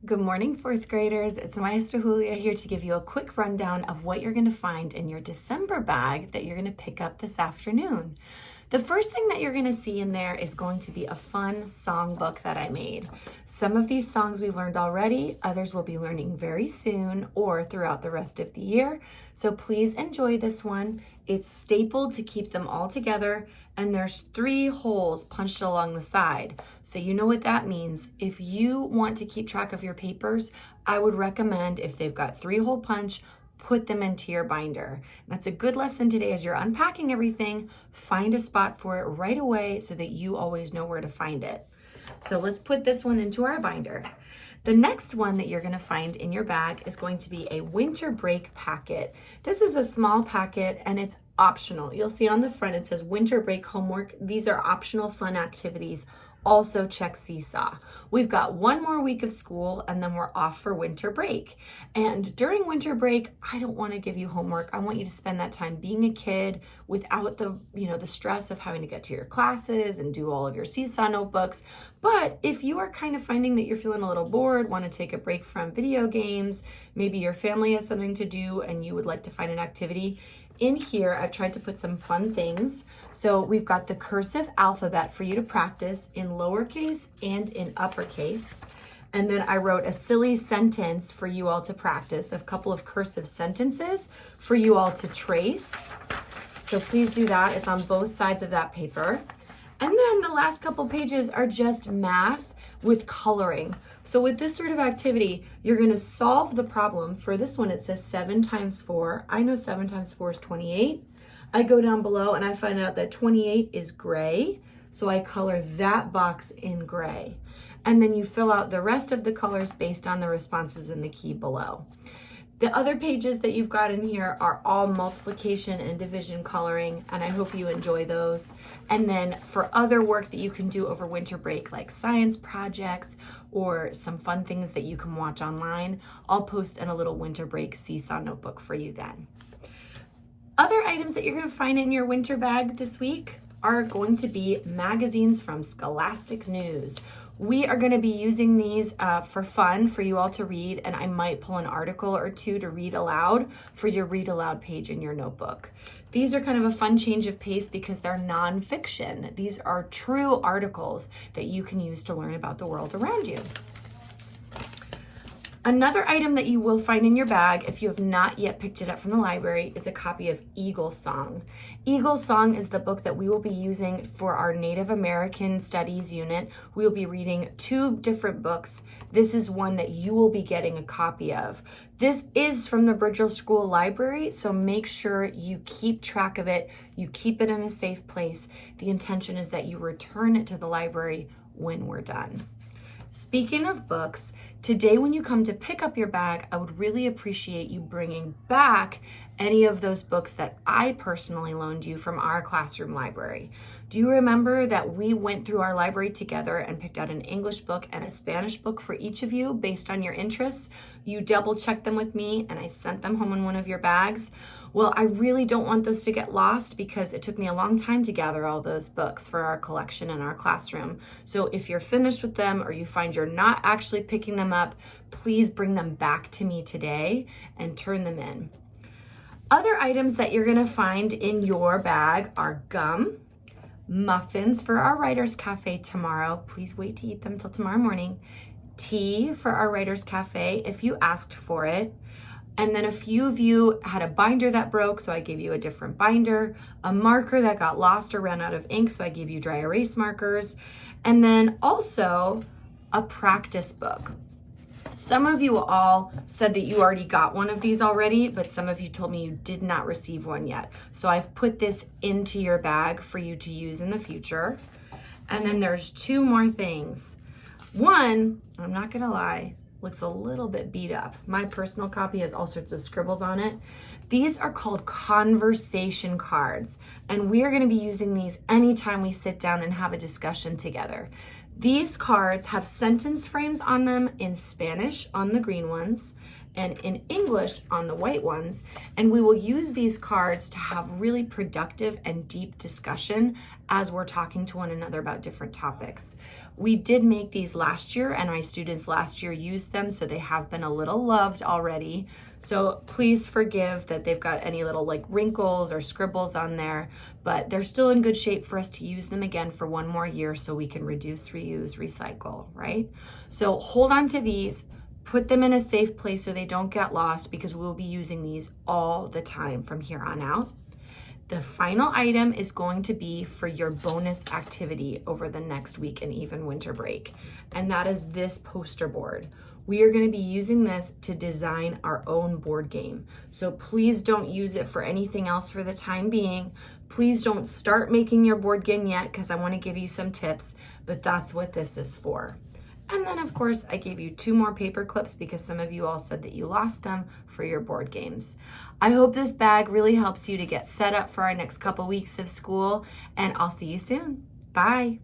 Good morning, fourth graders. It's Maestra Julia here to give you a quick rundown of what you're going to find in your December bag that you're going to pick up this afternoon. The first thing that you're going to see in there is going to be a fun songbook that I made. Some of these songs we've learned already, others we'll be learning very soon or throughout the rest of the year. So please enjoy this one. It's stapled to keep them all together, and there's 3 holes punched along the side. So you know what that means. If you want to keep track of your papers, I would recommend, if they've got 3-hole punch, put them into your binder. That's a good lesson today as you're unpacking everything. Find a spot for it right away so that you always know where to find it. So let's put this one into our binder. The next one that you're going to find in your bag is going to be a winter break packet. This is a small packet and it's optional. You'll see on the front it says winter break homework. These are optional fun activities. Also check Seesaw. We've got 1 more week of school and then we're off for winter break. And during winter break, I don't want to give you homework. I want you to spend that time being a kid without the stress of having to get to your classes and do all of your Seesaw notebooks. But if you are kind of finding that you're feeling a little bored, want to take a break from video games, maybe your family has something to do and you would like to find an activity, in here, I've tried to put some fun things. So we've got the cursive alphabet for you to practice in lowercase and in uppercase. And then I wrote a silly sentence for you all to practice, a couple of cursive sentences for you all to trace. So please do that. It's on both sides of that paper. And then the last couple pages are just math with coloring. So with this sort of activity, you're going to solve the problem. For this one, it says 7 times 4. I know 7 times 4 is 28. I go down below and I find out that 28 is gray. So I color that box in gray. And then you fill out the rest of the colors based on the responses in the key below. The other pages that you've got in here are all multiplication and division coloring, and I hope you enjoy those. And then for other work that you can do over winter break, like science projects or some fun things that you can watch online, I'll post in a little winter break Seesaw notebook for you then. Other items that you're going to find in your winter bag this week are going to be magazines from Scholastic News. We are going to be using these for fun for you all to read, and I might pull an article or 2 to read aloud for your read aloud page in your notebook. These are kind of a fun change of pace because they're nonfiction. These are true articles that you can use to learn about the world around you. Another item that you will find in your bag, if you have not yet picked it up from the library, is a copy of Eagle Song. Eagle Song is the book that we will be using for our Native American Studies unit. We will be reading 2 different books. This is one that you will be getting a copy of. This is from the Bridgeville School Library, so make sure you keep track of it. You keep it in a safe place. The intention is that you return it to the library when we're done. Speaking of books, today when you come to pick up your bag, I would really appreciate you bringing back any of those books that I personally loaned you from our classroom library. Do you remember that we went through our library together and picked out an English book and a Spanish book for each of you based on your interests? You double checked them with me and I sent them home in one of your bags. Well, I really don't want those to get lost because it took me a long time to gather all those books for our collection in our classroom. So if you're finished with them or you find you're not actually picking them up, please bring them back to me today and turn them in. Other items that you're going to find in your bag are gum, muffins for our Writers Cafe tomorrow. Please wait to eat them till tomorrow morning. Tea for our Writers Cafe if you asked for it. And then a few of you had a binder that broke, so I gave you a different binder. A marker that got lost or ran out of ink, so I gave you dry erase markers. And then also a practice book. Some of you all said that you already got one of these already, but some of you told me you did not receive one yet. So I've put this into your bag for you to use in the future. And then there's 2 more things. One, I'm not gonna lie, looks a little bit beat up. My personal copy has all sorts of scribbles on it. These are called conversation cards, and we are going to be using these anytime we sit down and have a discussion together. These cards have sentence frames on them in Spanish on the green ones and in English on the white ones, and we will use these cards to have really productive and deep discussion as we're talking to one another about different topics. We did make these last year and my students last year used them, so they have been a little loved already. So please forgive that they've got any little like wrinkles or scribbles on there, but they're still in good shape for us to use them again for one more year so we can reduce, reuse, recycle, right? So hold on to these, put them in a safe place so they don't get lost, because we'll be using these all the time from here on out. The final item is going to be for your bonus activity over the next week and even winter break, and that is this poster board. We are going to be using this to design our own board game. So please don't use it for anything else for the time being. Please don't start making your board game yet, because I want to give you some tips, but that's what this is for. And then of course I gave you 2 more paper clips because some of you all said that you lost them for your board games. I hope this bag really helps you to get set up for our next couple weeks of school, and I'll see you soon. Bye.